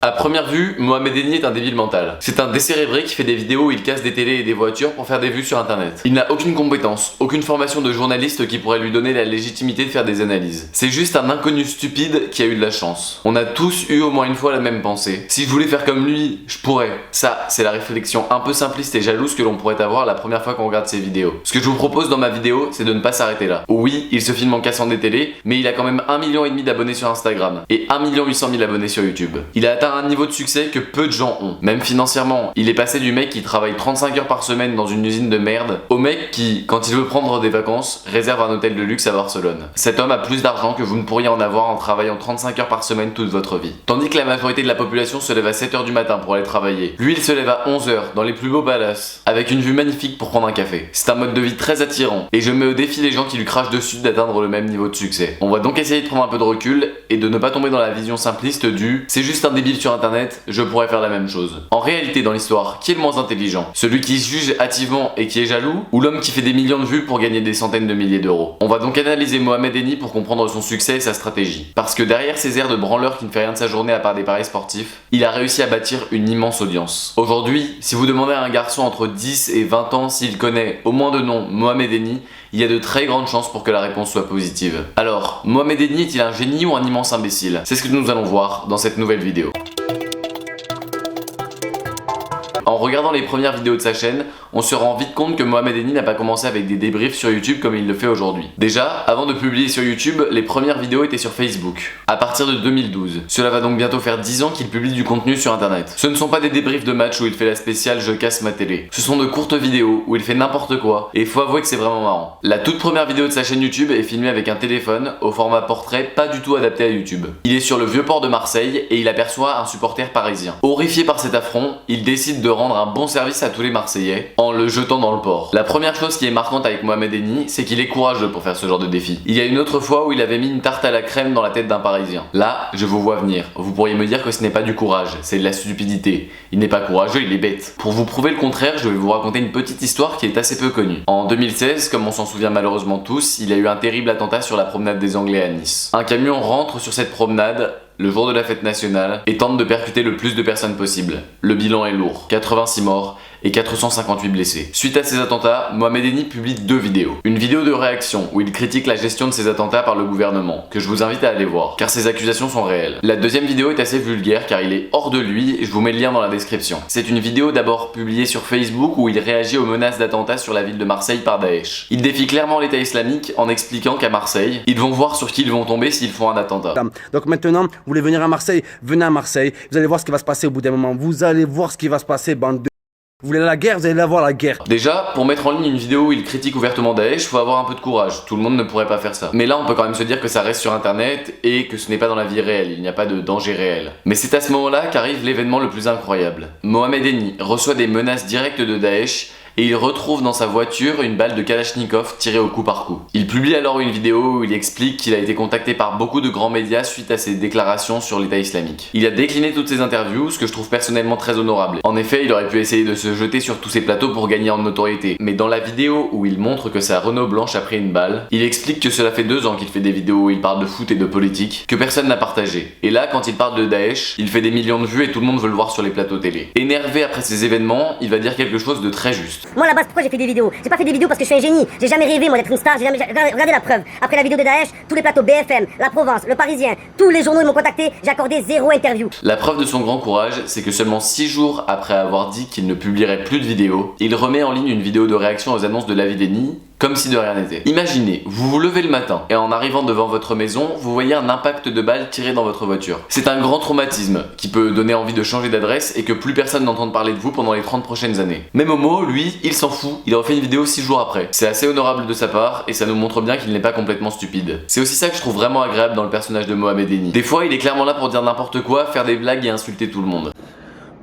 À première vue, Mohamed Eni est un débile mental. C'est un décérébré qui fait des vidéos où il casse des télés et des voitures pour faire des vues sur internet. Il n'a aucune compétence, aucune formation de journaliste qui pourrait lui donner la légitimité de faire des analyses. C'est juste un inconnu stupide qui a eu de la chance. On a tous eu au moins une fois la même pensée. Si je voulais faire comme lui, je pourrais. Ça, c'est la réflexion un peu simpliste et jalouse que l'on pourrait avoir la première fois qu'on regarde ses vidéos. Ce que je vous propose dans ma vidéo, c'est de ne pas s'arrêter là. Oui, il se filme en cassant des télés, mais il a quand même 1,5 million d'abonnés sur Instagram et 1,8 million d'abonnés sur YouTube. Il a atteint un niveau de succès que peu de gens ont, même financièrement. Il est passé du mec qui travaille 35 heures par semaine dans une usine de merde au mec qui, quand il veut prendre des vacances, réserve un hôtel de luxe à Barcelone. Cet homme a plus d'argent que vous ne pourriez en avoir en travaillant 35 heures par semaine toute votre vie. Tandis que la majorité de la population se lève à 7 heures du matin pour aller travailler. Lui, il se lève à 11 heures dans les plus beaux palaces, avec une vue magnifique pour prendre un café. C'est un mode de vie très attirant, et je mets au défi les gens qui lui crachent dessus d'atteindre le même niveau de succès. On va donc essayer de prendre un peu de recul et de ne pas tomber dans la vision simpliste du « c'est juste un débile sur internet, je pourrais faire la même chose ». En réalité, dans l'histoire, qui est le moins intelligent? Celui qui juge hâtivement et qui est jaloux, ou l'homme qui fait des millions de vues pour gagner des centaines de milliers d'euros? On va donc analyser Mohamed Eni pour comprendre son succès et sa stratégie. Parce que derrière ces airs de branleur qui ne fait rien de sa journée à part des paris sportifs, il a réussi à bâtir une immense audience. Aujourd'hui, si vous demandez à un garçon entre 10 et 20 ans s'il connaît au moins de nom Mohamed Eni, il y a de très grandes chances pour que la réponse soit positive. Alors, Mohamed Eni est-il un génie ou un immense imbécile? C'est ce que nous allons voir dans cette nouvelle vidéo. En regardant les premières vidéos de sa chaîne, on se rend vite compte que Mohamed Eni n'a pas commencé avec des débriefs sur YouTube comme il le fait aujourd'hui. Déjà, avant de publier sur YouTube, les premières vidéos étaient sur Facebook, à partir de 2012. Cela va donc bientôt faire 10 ans qu'il publie du contenu sur internet. Ce ne sont pas des débriefs de match où il fait la spéciale je casse ma télé. Ce sont de courtes vidéos où il fait n'importe quoi, et faut avouer que c'est vraiment marrant. La toute première vidéo de sa chaîne YouTube est filmée avec un téléphone, au format portrait pas du tout adapté à YouTube. Il est sur le vieux port de Marseille et il aperçoit un supporter parisien. Horrifié par cet affront, il décide de rendre un bon service à tous les Marseillais en le jetant dans le port. La première chose qui est marquante avec Mohamed Eni, c'est qu'il est courageux pour faire ce genre de défi. Il y a une autre fois où il avait mis une tarte à la crème dans la tête d'un Parisien. Là, je vous vois venir. Vous pourriez me dire que ce n'est pas du courage, c'est de la stupidité. Il n'est pas courageux, il est bête. Pour vous prouver le contraire, je vais vous raconter une petite histoire qui est assez peu connue. En 2016, comme on s'en souvient malheureusement tous, il y a eu un terrible attentat sur la promenade des Anglais à Nice. Un camion rentre sur cette promenade le jour de la fête nationale et tente de percuter le plus de personnes possible. Le bilan est lourd, 86 morts et 458 blessés. Suite à ces attentats, Mohamed Eni publie 2 vidéos. Une vidéo de réaction où il critique la gestion de ces attentats par le gouvernement, que je vous invite à aller voir, car ces accusations sont réelles. La deuxième vidéo est assez vulgaire car il est hors de lui et je vous mets le lien dans la description. C'est une vidéo d'abord publiée sur Facebook où il réagit aux menaces d'attentats sur la ville de Marseille par Daesh. Il défie clairement l'État islamique en expliquant qu'à Marseille, ils vont voir sur qui ils vont tomber s'ils font un attentat. Donc maintenant, vous voulez venir à Marseille, venez à Marseille, vous allez voir ce qui va se passer au bout d'un moment. Vous allez voir ce qui va se passer, bande de... Vous voulez la guerre, vous allez la voir la guerre. Déjà, pour mettre en ligne une vidéo où il critique ouvertement Daesh, faut avoir un peu de courage. Tout le monde ne pourrait pas faire ça. Mais là, on peut quand même se dire que ça reste sur internet et que ce n'est pas dans la vie réelle, il n'y a pas de danger réel. Mais c'est à ce moment-là qu'arrive l'événement le plus incroyable. Mohamed Eni reçoit des menaces directes de Daesh et il retrouve dans sa voiture une balle de Kalachnikov tirée au coup par coup. Il publie alors une vidéo où il explique qu'il a été contacté par beaucoup de grands médias suite à ses déclarations sur l'État islamique. Il a décliné toutes ses interviews, ce que je trouve personnellement très honorable. En effet, il aurait pu essayer de se jeter sur tous ses plateaux pour gagner en notoriété. Mais dans la vidéo où il montre que sa Renault blanche a pris une balle, il explique que cela fait 2 ans qu'il fait des vidéos où il parle de foot et de politique, que personne n'a partagé. Et là, quand il parle de Daesh, il fait des millions de vues et tout le monde veut le voir sur les plateaux télé. Énervé après ces événements, il va dire quelque chose de très juste. Moi, à la base, pourquoi j'ai fait des vidéos? J'ai pas fait des vidéos parce que je suis un génie. J'ai jamais rêvé, moi, d'être une star. Regardez la preuve. Après la vidéo de Daesh, tous les plateaux BFM, La Provence, Le Parisien, tous les journaux ils m'ont contacté. J'ai accordé 0 interview. La preuve de son grand courage, c'est que seulement 6 jours après avoir dit qu'il ne publierait plus de vidéos, il remet en ligne une vidéo de réaction aux annonces de la vie d'Eni, comme si de rien n'était. Imaginez, vous vous levez le matin et en arrivant devant votre maison, vous voyez un impact de balle tiré dans votre voiture. C'est un grand traumatisme qui peut donner envie de changer d'adresse et que plus personne n'entende parler de vous pendant les 30 prochaines années. Mais Momo, lui, il s'en fout, il refait une vidéo 6 jours après. C'est assez honorable de sa part et ça nous montre bien qu'il n'est pas complètement stupide. C'est aussi ça que je trouve vraiment agréable dans le personnage de Mohamed Eni. Des fois, il est clairement là pour dire n'importe quoi, faire des blagues et insulter tout le monde.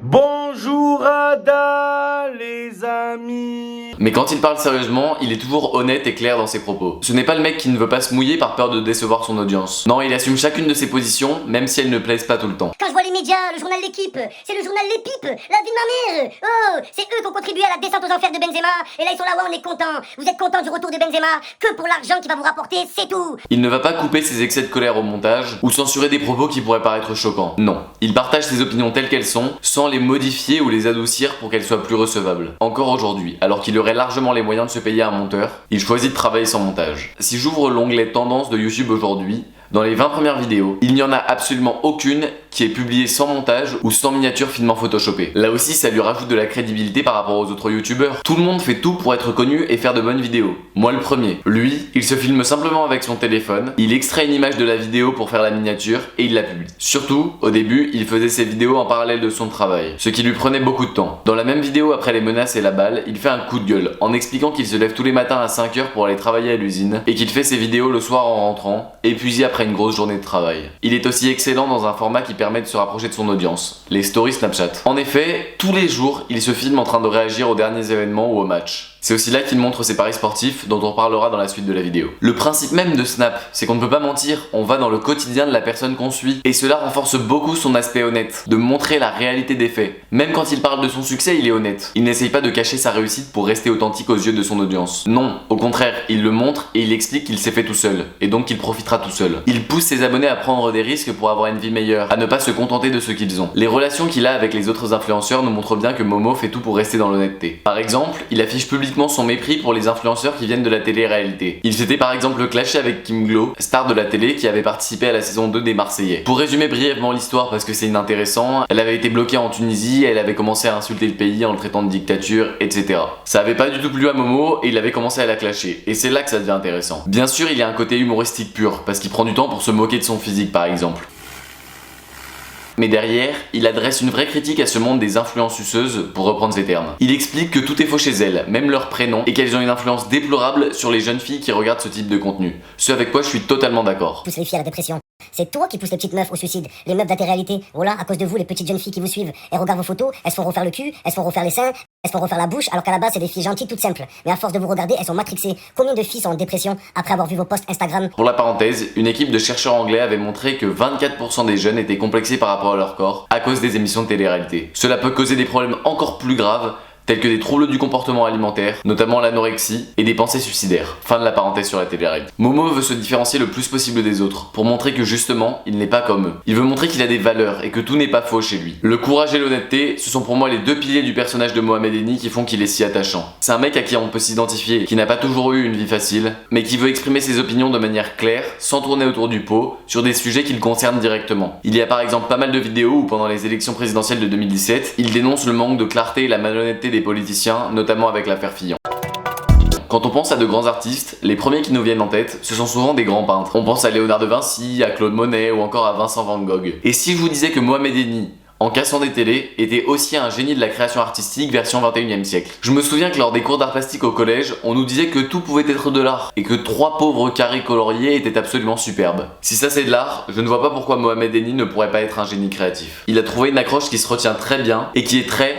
Bonjour Bonjour Ada les amis. Mais quand il parle sérieusement, il est toujours honnête et clair dans ses propos. Ce n'est pas le mec qui ne veut pas se mouiller par peur de décevoir son audience. Non, il assume chacune de ses positions, même si elles ne plaisent pas tout le temps. Quand je vois les médias, le journal L'équipe, c'est le journal Les Pipes, la vie de ma mère. Oh, c'est eux qui ont contribué à la descente aux enfers de Benzema. Et là ils sont là, ouais, on est content. Vous êtes content du retour de Benzema que pour l'argent qu'il va vous rapporter, c'est tout. Il ne va pas couper ses excès de colère au montage ou censurer des propos qui pourraient paraître choquants. Non, il partage ses opinions telles qu'elles sont, sans les modifier ou les adoucir pour qu'elles soient plus recevables. Encore aujourd'hui, alors qu'il aurait largement les moyens de se payer un monteur, il choisit de travailler sans montage. Si j'ouvre l'onglet tendance de YouTube aujourd'hui, dans les 20 premières vidéos, il n'y en a absolument aucune qui est publiée sans montage ou sans miniature finement photoshopée. Là aussi, ça lui rajoute de la crédibilité par rapport aux autres youtubeurs. Tout le monde fait tout pour être connu et faire de bonnes vidéos. Moi le premier. Lui, il se filme simplement avec son téléphone, il extrait une image de la vidéo pour faire la miniature et il la publie. Surtout, au début, il faisait ses vidéos en parallèle de son travail, ce qui lui prenait beaucoup de temps. Dans la même vidéo après les menaces et la balle, il fait un coup de gueule en expliquant qu'il se lève tous les matins à 5h pour aller travailler à l'usine et qu'il fait ses vidéos le soir en rentrant, épuisé après une grosse journée de travail. Il est aussi excellent dans un format qui permet de se rapprocher de son audience, les stories Snapchat. En effet, tous les jours, il se filme en train de réagir aux derniers événements ou aux matchs. C'est aussi là qu'il montre ses paris sportifs dont on parlera dans la suite de la vidéo. Le principe même de Snap, c'est qu'on ne peut pas mentir, on va dans le quotidien de la personne qu'on suit et cela renforce beaucoup son aspect honnête, de montrer la réalité des faits. Même quand il parle de son succès, il est honnête. Il n'essaye pas de cacher sa réussite pour rester authentique aux yeux de son audience. Non, au contraire, il le montre et il explique qu'il s'est fait tout seul et donc qu'il profitera tout seul. Il pousse ses abonnés à prendre des risques pour avoir une vie meilleure, à ne pas se contenter de ce qu'ils ont. Les relations qu'il a avec les autres influenceurs nous montrent bien que Momo fait tout pour rester dans l'honnêteté. Par exemple, il affiche publiquement son mépris pour les influenceurs qui viennent de la télé-réalité. Il s'était par exemple clashé avec Kim Glo, star de la télé qui avait participé à la saison 2 des Marseillais. Pour résumer brièvement l'histoire parce que c'est inintéressant, elle avait été bloquée en Tunisie, elle avait commencé à insulter le pays en le traitant de dictature, etc. Ça avait pas du tout plu à Momo et il avait commencé à la clasher. Et c'est là que ça devient intéressant. Bien sûr, il y a un côté humoristique pur, parce qu'il prend du temps pour se moquer de son physique par exemple. Mais derrière, il adresse une vraie critique à ce monde des influenceuses, pour reprendre ses termes. Il explique que tout est faux chez elles, même leur prénom, et qu'elles ont une influence déplorable sur les jeunes filles qui regardent ce type de contenu. Ce avec quoi je suis totalement d'accord. Pousse les filles à la dépression. C'est toi qui pousse les petites meufs au suicide. Les meufs de la télé-réalité. Voilà, à cause de vous, les petites jeunes filles qui vous suivent. Elles regardent vos photos, elles se font refaire le cul, elles se font refaire les seins, elles se font refaire la bouche, alors qu'à la base c'est des filles gentilles toutes simples. Mais à force de vous regarder, elles sont matrixées. Combien de filles sont en dépression après avoir vu vos posts Instagram? Pour la parenthèse, une équipe de chercheurs anglais avait montré que 24% des jeunes étaient complexés par rapport à leur corps à cause des émissions de télé-réalité. Cela peut causer des problèmes encore plus graves, tels que des troubles du comportement alimentaire, notamment l'anorexie, et des pensées suicidaires. Fin de la parenthèse sur la télé-réalité. Momo veut se différencier le plus possible des autres, pour montrer que justement, il n'est pas comme eux. Il veut montrer qu'il a des valeurs et que tout n'est pas faux chez lui. Le courage et l'honnêteté, ce sont pour moi les deux piliers du personnage de Mohamed Eni qui font qu'il est si attachant. C'est un mec à qui on peut s'identifier, qui n'a pas toujours eu une vie facile, mais qui veut exprimer ses opinions de manière claire, sans tourner autour du pot, sur des sujets qui le concernent directement. Il y a par exemple pas mal de vidéos où pendant les élections présidentielles de 2017, il dénonce le manque de clarté et la malhonnêteté des politiciens, notamment avec l'affaire Fillon. Quand on pense à de grands artistes, les premiers qui nous viennent en tête, ce sont souvent des grands peintres. On pense à Léonard de Vinci, à Claude Monet ou encore à Vincent van Gogh. Et si je vous disais que Mohamed Eni, en cassant des télés, était aussi un génie de la création artistique version 21e siècle. Je me souviens que lors des cours d'art plastique au collège, on nous disait que tout pouvait être de l'art, et que 3 pauvres carrés coloriés étaient absolument superbes. Si ça c'est de l'art, je ne vois pas pourquoi Mohamed Eni ne pourrait pas être un génie créatif. Il a trouvé une accroche qui se retient très bien, et qui est très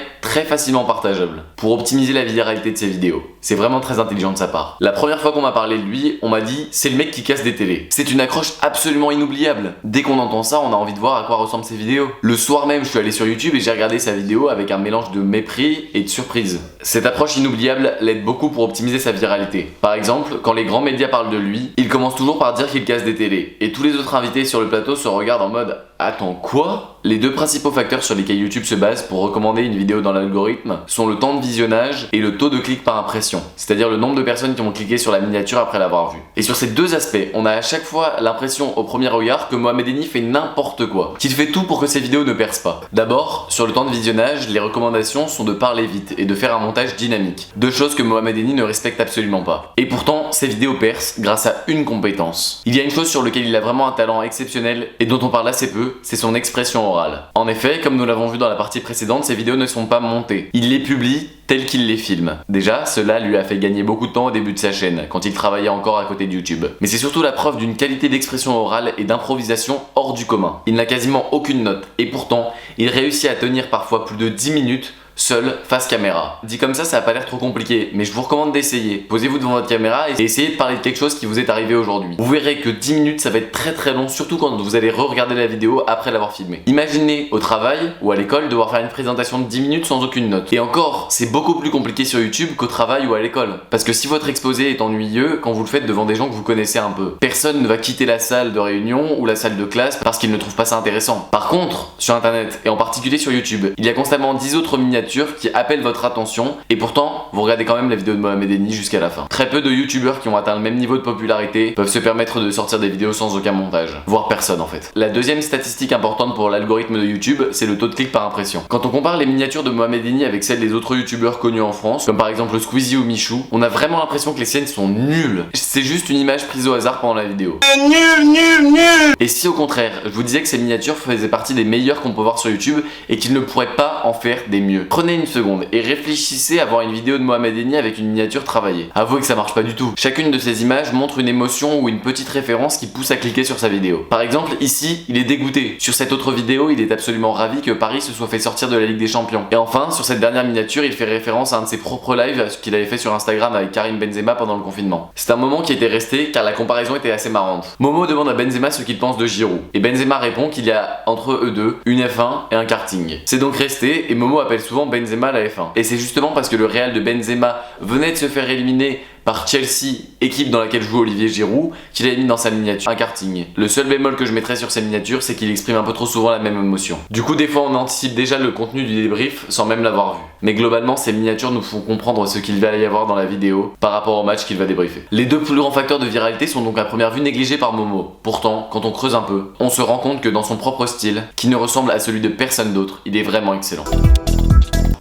facilement partageable, pour optimiser la viralité de ses vidéos. C'est vraiment très intelligent de sa part. La première fois qu'on m'a parlé de lui, on m'a dit c'est le mec qui casse des télés. C'est une accroche absolument inoubliable. Dès qu'on entend ça, on a envie de voir à quoi ressemblent ses vidéos. Le soir même, je suis allé sur YouTube et j'ai regardé sa vidéo avec un mélange de mépris et de surprise. Cette approche inoubliable l'aide beaucoup pour optimiser sa viralité. Par exemple, quand les grands médias parlent de lui, il commence toujours par dire qu'il casse des télés. Et tous les autres invités sur le plateau se regardent en mode attends quoi? Les deux principaux facteurs sur lesquels YouTube se base pour recommander une vidéo dans l'algorithme sont le temps de visionnage et le taux de clic par impression, c'est-à-dire le nombre de personnes qui vont cliquer sur la miniature après l'avoir vue. Et sur ces deux aspects, on a à chaque fois l'impression au premier regard que Mohamed Eni fait n'importe quoi, qu'il fait tout pour que ses vidéos ne percent pas. D'abord, sur le temps de visionnage, les recommandations sont de parler vite et de faire un montage dynamique, deux choses que Mohamed Eni ne respecte absolument pas. Et pourtant, ses vidéos percent grâce à une compétence. Il y a une chose sur laquelle il a vraiment un talent exceptionnel et dont on parle assez peu, yeux, c'est son expression orale. En effet, comme nous l'avons vu dans la partie précédente, ses vidéos ne sont pas montées. Il les publie telles qu'il les filme. Déjà, cela lui a fait gagner beaucoup de temps au début de sa chaîne, quand il travaillait encore à côté de YouTube. Mais c'est surtout la preuve d'une qualité d'expression orale et d'improvisation hors du commun. Il n'a quasiment aucune note, et pourtant, il réussit à tenir parfois plus de 10 minutes seul, face caméra. Dit comme ça a pas l'air trop compliqué, mais je vous recommande d'essayer. Posez-vous devant votre caméra et essayez de parler de quelque chose qui vous est arrivé aujourd'hui. Vous verrez que 10 minutes ça va être très long, surtout quand vous allez re-regarder la vidéo après l'avoir filmée. Imaginez au travail ou à l'école devoir faire une présentation de 10 minutes sans aucune note. Et encore, c'est beaucoup plus compliqué sur YouTube qu'au travail ou à l'école. Parce que si votre exposé est ennuyeux, quand vous le faites devant des gens que vous connaissez un peu, personne ne va quitter la salle de réunion ou la salle de classe parce qu'il ne trouve pas ça intéressant. Par contre, sur internet, et en particulier sur YouTube, il y a constamment 10 autres miniatures qui appellent votre attention et pourtant vous regardez quand même la vidéo de Mohamed Eni jusqu'à la fin. Très peu de youtubeurs qui ont atteint le même niveau de popularité peuvent se permettre de sortir des vidéos sans aucun montage, voire personne en fait. La deuxième statistique importante pour l'algorithme de YouTube, c'est le taux de clic par impression. Quand on compare les miniatures de Mohamed Eni avec celles des autres youtubeurs connus en France, comme par exemple Squeezie ou Michou, on a vraiment l'impression que les siennes sont nulles. C'est juste une image prise au hasard pendant la vidéo. Nul. Et si au contraire, je vous disais que ces miniatures faisaient partie des meilleures qu'on peut voir sur YouTube et qu'ils ne pourraient pas en faire des mieux. Prenez une seconde et réfléchissez à voir une vidéo de Mohamed Eni avec une miniature travaillée. Avouez que ça marche pas du tout. Chacune de ces images montre une émotion ou une petite référence qui pousse à cliquer sur sa vidéo. Par exemple, ici, il est dégoûté. Sur cette autre vidéo, il est absolument ravi que Paris se soit fait sortir de la Ligue des Champions. Et enfin, sur cette dernière miniature, il fait référence à un de ses propres lives qu'il avait fait sur Instagram avec Karim Benzema pendant le confinement. C'est un moment qui était resté car la comparaison était assez marrante. Momo demande à Benzema ce qu'il pense de Giroud. Et Benzema répond qu'il y a entre eux deux une F1 et un karting. C'est donc resté et Momo appelle souvent Benzema la F1. Et c'est justement parce que le Real de Benzema venait de se faire éliminer par Chelsea, équipe dans laquelle joue Olivier Giroud, qu'il a mis dans sa miniature un karting. Le seul bémol que je mettrais sur ces miniatures, c'est qu'il exprime un peu trop souvent la même émotion. Du coup, des fois, on anticipe déjà le contenu du débrief sans même l'avoir vu. Mais globalement, ces miniatures nous font comprendre ce qu'il va y avoir dans la vidéo par rapport au match qu'il va débriefer. Les deux plus grands facteurs de viralité sont donc à première vue négligés par Momo. Pourtant, quand on creuse un peu, on se rend compte que dans son propre style, qui ne ressemble à celui de personne d'autre, il est vraiment excellent.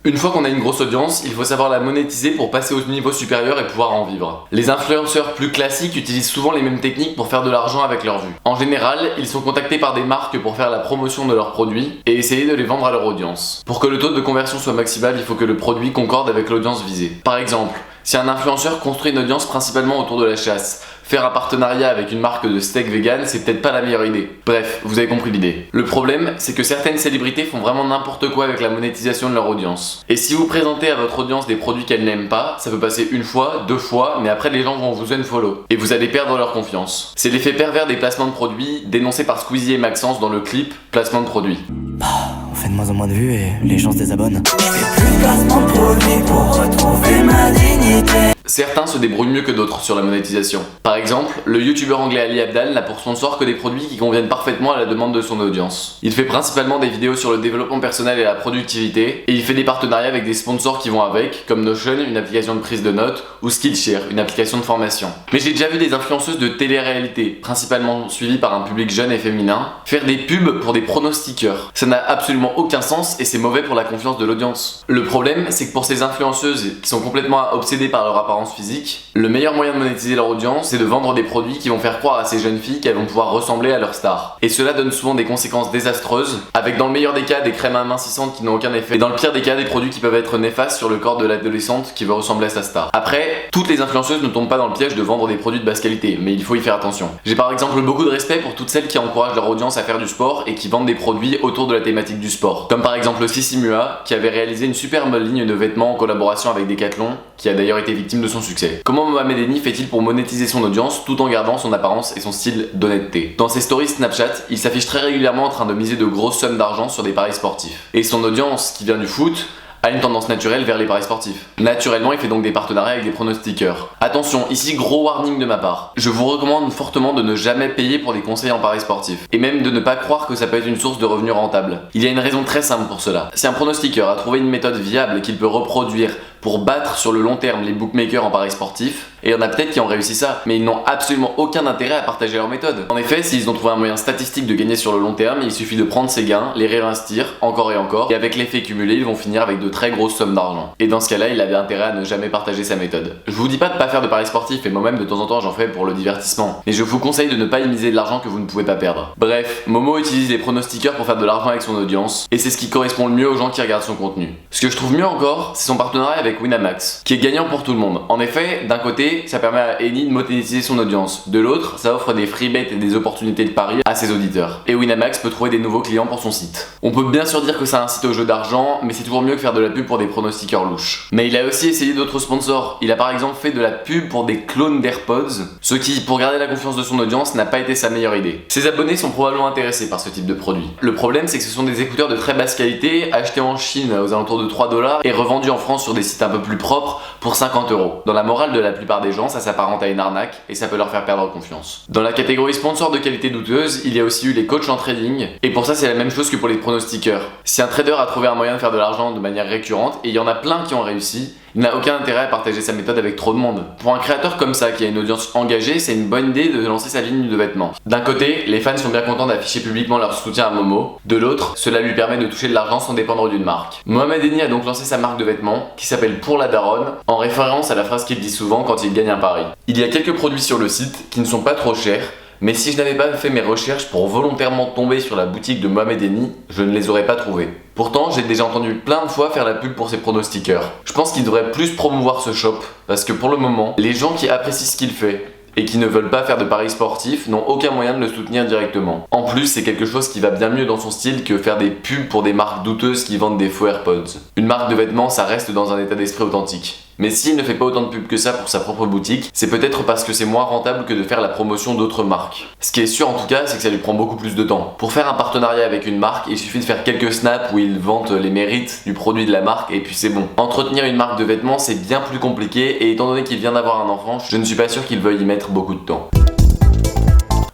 Une fois qu'on a une grosse audience, il faut savoir la monétiser pour passer au niveau supérieur et pouvoir en vivre. Les influenceurs plus classiques utilisent souvent les mêmes techniques pour faire de l'argent avec leurs vues. En général, ils sont contactés par des marques pour faire la promotion de leurs produits et essayer de les vendre à leur audience. Pour que le taux de conversion soit maximal, il faut que le produit concorde avec l'audience visée. Par exemple, si un influenceur construit une audience principalement autour de la chasse, faire un partenariat avec une marque de steak vegan, c'est peut-être pas la meilleure idée. Bref, vous avez compris l'idée. Le problème, c'est que certaines célébrités font vraiment n'importe quoi avec la monétisation de leur audience. Et si vous présentez à votre audience des produits qu'elle n'aime pas, ça peut passer une fois, deux fois, mais après les gens vont vous unfollow. Et vous allez perdre leur confiance. C'est l'effet pervers des placements de produits dénoncé par Squeezie et Maxence dans le clip Placement de produits. On fait de moins en moins de vues et les gens se désabonnent. Je fais plus de placement de produits pour retrouver ma dignité. Certains se débrouillent mieux que d'autres sur la monétisation. Par exemple, le youtubeur anglais Ali Abdaal n'a pour sponsor que des produits qui conviennent parfaitement à la demande de son audience. Il fait principalement des vidéos sur le développement personnel et la productivité, et il fait des partenariats avec des sponsors qui vont avec, comme Notion, une application de prise de notes, ou Skillshare, une application de formation. Mais j'ai déjà vu des influenceuses de télé-réalité, principalement suivies par un public jeune et féminin, faire des pubs pour des pronostiqueurs. Ça n'a absolument aucun sens et c'est mauvais pour la confiance de l'audience. Le problème, c'est que pour ces influenceuses qui sont complètement obsédées par leur apparence physique, le meilleur moyen de monétiser leur audience, c'est de vendre des produits qui vont faire croire à ces jeunes filles qu'elles vont pouvoir ressembler à leur star. Et cela donne souvent des conséquences désastreuses, avec dans le meilleur des cas des crèmes amincissantes qui n'ont aucun effet, et dans le pire des cas des produits qui peuvent être néfastes sur le corps de l'adolescente qui veut ressembler à sa star. Après, toutes les influenceuses ne tombent pas dans le piège de vendre des produits de basse qualité, mais il faut y faire attention. J'ai par exemple beaucoup de respect pour toutes celles qui encouragent leur audience à faire du sport et qui vendent des produits autour de la thématique du sport. Comme par exemple Sissi Mua, qui avait réalisé une superbe ligne de vêtements en collaboration avec Decathlon, qui a d'ailleurs été victime de son succès. Comment Mohamed Eni fait-il pour monétiser son audience tout en gardant son apparence et son style d'honnêteté? Dans ses stories Snapchat, il s'affiche très régulièrement en train de miser de grosses sommes d'argent sur des paris sportifs. Et son audience, qui vient du foot, a une tendance naturelle vers les paris sportifs. Naturellement, il fait donc des partenariats avec des pronostiqueurs. Attention, ici gros warning de ma part. Je vous recommande fortement de ne jamais payer pour des conseils en paris sportifs. Et même de ne pas croire que ça peut être une source de revenus rentable. Il y a une raison très simple pour cela. Si un pronostiqueur a trouvé une méthode viable qu'il peut reproduire pour battre sur le long terme les bookmakers en paris sportifs. Et il y en a peut-être qui ont réussi ça, mais ils n'ont absolument aucun intérêt à partager leur méthode. En effet, s'ils ont trouvé un moyen statistique de gagner sur le long terme, il suffit de prendre ces gains, les réinvestir encore et encore, et avec l'effet cumulé, ils vont finir avec de très grosses sommes d'argent. Et dans ce cas-là, il avait intérêt à ne jamais partager sa méthode. Je vous dis pas de pas faire de paris sportifs, et moi-même de temps en temps j'en fais pour le divertissement. Mais je vous conseille de ne pas y miser de l'argent que vous ne pouvez pas perdre. Bref, Momo utilise les pronostiqueurs pour faire de l'argent avec son audience, et c'est ce qui correspond le mieux aux gens qui regardent son contenu. Ce que je trouve mieux encore, c'est son partenariat avec Winamax, qui est gagnant pour tout le monde. En effet, d'un côté, ça permet à Eni de monétiser son audience. De l'autre, ça offre des free bets et des opportunités de paris à ses auditeurs. Et Winamax peut trouver des nouveaux clients pour son site. On peut bien sûr dire que ça incite au jeu d'argent, mais c'est toujours mieux que faire de la pub pour des pronostiqueurs louches. Mais il a aussi essayé d'autres sponsors. Il a par exemple fait de la pub pour des clones d'AirPods, ce qui, pour garder la confiance de son audience, n'a pas été sa meilleure idée. Ses abonnés sont probablement intéressés par ce type de produit. Le problème, c'est que ce sont des écouteurs de très basse qualité, achetés en Chine aux alentours de 3 $ et revendus en France sur des sites un peu plus propres pour 50 €. Dans la morale de la plupart des gens, ça s'apparente à une arnaque et ça peut leur faire perdre confiance. Dans la catégorie sponsor de qualité douteuse, il y a aussi eu les coachs en trading, et pour ça c'est la même chose que pour les pronostiqueurs. Si un trader a trouvé un moyen de faire de l'argent de manière récurrente, et il y en a plein qui ont réussi, il n'a aucun intérêt à partager sa méthode avec trop de monde. Pour un créateur comme ça qui a une audience engagée, c'est une bonne idée de lancer sa ligne de vêtements. D'un côté, les fans sont bien contents d'afficher publiquement leur soutien à Momo. De l'autre, cela lui permet de toucher de l'argent sans dépendre d'une marque. Mohamed Eni a donc lancé sa marque de vêtements, qui s'appelle Pour la Daronne, en référence à la phrase qu'il dit souvent quand il gagne un pari. Il y a quelques produits sur le site qui ne sont pas trop chers, mais si je n'avais pas fait mes recherches pour volontairement tomber sur la boutique de Mohamed Eni, je ne les aurais pas trouvés. Pourtant, j'ai déjà entendu plein de fois faire la pub pour ses pronostiqueurs. Je pense qu'il devrait plus promouvoir ce shop, parce que pour le moment, les gens qui apprécient ce qu'il fait et qui ne veulent pas faire de paris sportifs n'ont aucun moyen de le soutenir directement. En plus, c'est quelque chose qui va bien mieux dans son style que faire des pubs pour des marques douteuses qui vendent des faux AirPods. Une marque de vêtements, ça reste dans un état d'esprit authentique. Mais s'il ne fait pas autant de pubs que ça pour sa propre boutique, c'est peut-être parce que c'est moins rentable que de faire la promotion d'autres marques. Ce qui est sûr en tout cas, c'est que ça lui prend beaucoup plus de temps. Pour faire un partenariat avec une marque, il suffit de faire quelques snaps où il vante les mérites du produit de la marque et puis c'est bon. Entretenir une marque de vêtements, c'est bien plus compliqué et étant donné qu'il vient d'avoir un enfant, je ne suis pas sûr qu'il veuille y mettre beaucoup de temps.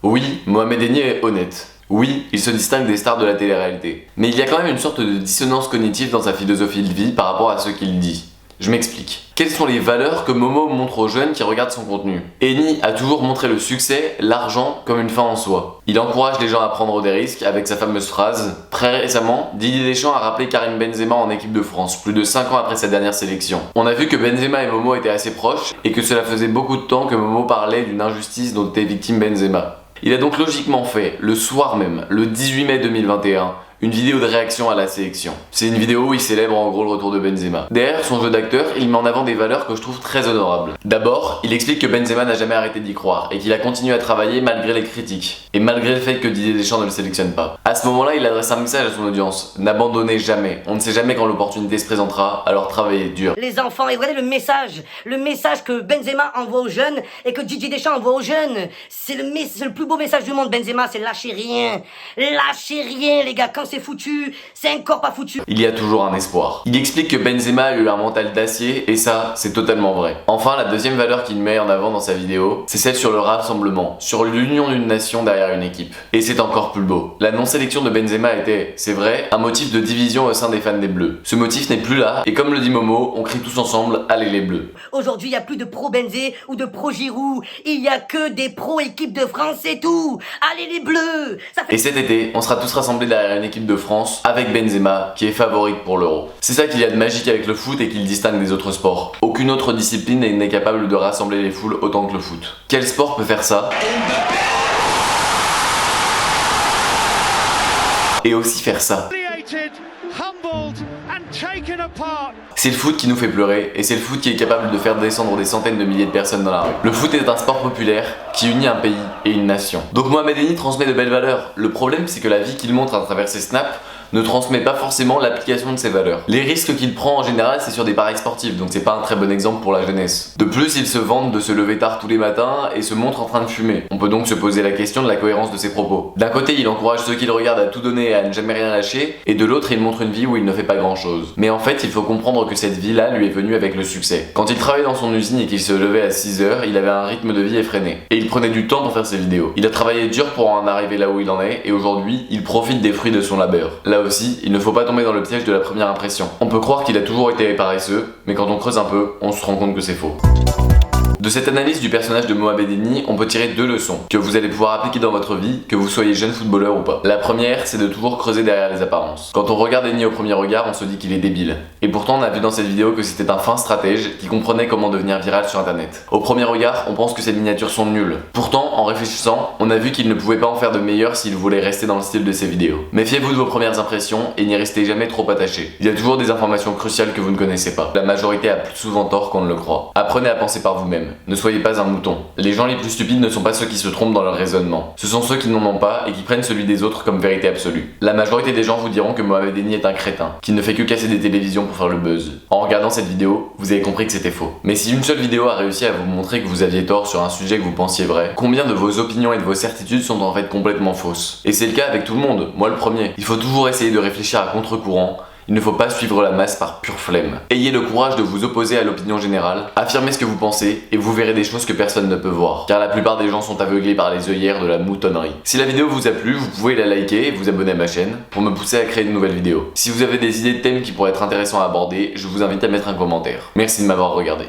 Oui, Mohamed Eni est honnête. Oui, il se distingue des stars de la télé-réalité. Mais il y a quand même une sorte de dissonance cognitive dans sa philosophie de vie par rapport à ce qu'il dit. Je m'explique. Quelles sont les valeurs que Momo montre aux jeunes qui regardent son contenu? Eni a toujours montré le succès, l'argent comme une fin en soi. Il encourage les gens à prendre des risques avec sa fameuse phrase. Très récemment, Didier Deschamps a rappelé Karim Benzema en équipe de France, plus de 5 ans après sa dernière sélection. On a vu que Benzema et Momo étaient assez proches et que cela faisait beaucoup de temps que Momo parlait d'une injustice dont était victime Benzema. Il a donc logiquement fait, le soir même, le 18 mai 2021, une vidéo de réaction à la sélection. C'est une vidéo où il célèbre en gros le retour de Benzema. Derrière son jeu d'acteur, il met en avant des valeurs que je trouve très honorables. D'abord, il explique que Benzema n'a jamais arrêté d'y croire et qu'il a continué à travailler malgré les critiques et malgré le fait que Didier Deschamps ne le sélectionne pas. À ce moment-là, il adresse un message à son audience. N'abandonnez jamais. On ne sait jamais quand l'opportunité se présentera, alors travaillez dur. Les enfants, et regardez le message que Benzema envoie aux jeunes et que Didier Deschamps envoie aux jeunes. C'est le plus beau message du monde, Benzema, c'est lâchez rien. Lâchez rien, les gars, quand c'est foutu, c'est encore pas foutu. Il y a toujours un espoir. Il explique que Benzema a eu un mental d'acier et ça, c'est totalement vrai. Enfin, la deuxième valeur qu'il met en avant dans sa vidéo, c'est celle sur le rassemblement, sur l'union d'une nation derrière une équipe. Et c'est encore plus beau. La non-sélection de Benzema était, c'est vrai, un motif de division au sein des fans des Bleus. Ce motif n'est plus là et comme le dit Momo, on crie tous ensemble, allez les Bleus. Aujourd'hui, il n'y a plus de pro Benzé ou de pro Giroud. Il y a que des pro équipe de France, c'est tout. Allez les Bleus. Ça fait... Et cet été, on sera tous rassemblés derrière une équipe de France avec Benzema qui est favorite pour l'Euro. C'est ça qu'il y a de magique avec le foot et qui le distingue des autres sports. Aucune autre discipline n'est capable de rassembler les foules autant que le foot. Quel sport peut faire ça? Et aussi faire ça. C'est le foot qui nous fait pleurer et c'est le foot qui est capable de faire descendre des centaines de milliers de personnes dans la rue. Le foot est un sport populaire qui unit un pays et une nation. Donc Mohamed Eni transmet de belles valeurs. Le problème, c'est que la vie qu'il montre à travers ses snaps ne transmet pas forcément l'application de ses valeurs. Les risques qu'il prend en général, c'est sur des paris sportifs, donc c'est pas un très bon exemple pour la jeunesse. De plus, il se vante de se lever tard tous les matins et se montre en train de fumer. On peut donc se poser la question de la cohérence de ses propos. D'un côté, il encourage ceux qui le regardent à tout donner et à ne jamais rien lâcher, et de l'autre, il montre une vie où il ne fait pas grand chose. Mais en fait, il faut comprendre que cette vie-là lui est venue avec le succès. Quand il travaillait dans son usine et qu'il se levait à 6h, il avait un rythme de vie effréné. Et il prenait du temps pour faire ses vidéos. Il a travaillé dur pour en arriver là où il en est, et aujourd'hui, il profite des fruits de son labeur. Là aussi, il ne faut pas tomber dans le piège de la première impression. On peut croire qu'il a toujours été paresseux, mais quand on creuse un peu, on se rend compte que c'est faux. De cette analyse du personnage de Mohamed Eni, on peut tirer 2 leçons que vous allez pouvoir appliquer dans votre vie, que vous soyez jeune footballeur ou pas. La première, c'est de toujours creuser derrière les apparences. Quand on regarde Eni au premier regard, on se dit qu'il est débile. Et pourtant, on a vu dans cette vidéo que c'était un fin stratège qui comprenait comment devenir viral sur internet. Au premier regard, on pense que ses miniatures sont nulles. Pourtant, en réfléchissant, on a vu qu'il ne pouvait pas en faire de meilleur s'il voulait rester dans le style de ses vidéos. Méfiez-vous de vos premières impressions et n'y restez jamais trop attaché. Il y a toujours des informations cruciales que vous ne connaissez pas. La majorité a plus souvent tort qu'on ne le croit. Apprenez à penser par vous-même. Ne soyez pas un mouton. Les gens les plus stupides ne sont pas ceux qui se trompent dans leur raisonnement. Ce sont ceux qui n'en ont pas et qui prennent celui des autres comme vérité absolue. La majorité des gens vous diront que Mohamed Eni est un crétin, qui ne fait que casser des télévisions pour faire le buzz. En regardant cette vidéo, vous avez compris que c'était faux. Mais si une seule vidéo a réussi à vous montrer que vous aviez tort sur un sujet que vous pensiez vrai, combien de vos opinions et de vos certitudes sont en fait complètement fausses? Et c'est le cas avec tout le monde, moi le premier. Il faut toujours essayer de réfléchir à contre-courant. Il ne faut pas suivre la masse par pure flemme. Ayez le courage de vous opposer à l'opinion générale, affirmez ce que vous pensez et vous verrez des choses que personne ne peut voir. Car la plupart des gens sont aveuglés par les œillères de la moutonnerie. Si la vidéo vous a plu, vous pouvez la liker et vous abonner à ma chaîne pour me pousser à créer de nouvelles vidéos. Si vous avez des idées de thèmes qui pourraient être intéressants à aborder, je vous invite à mettre un commentaire. Merci de m'avoir regardé.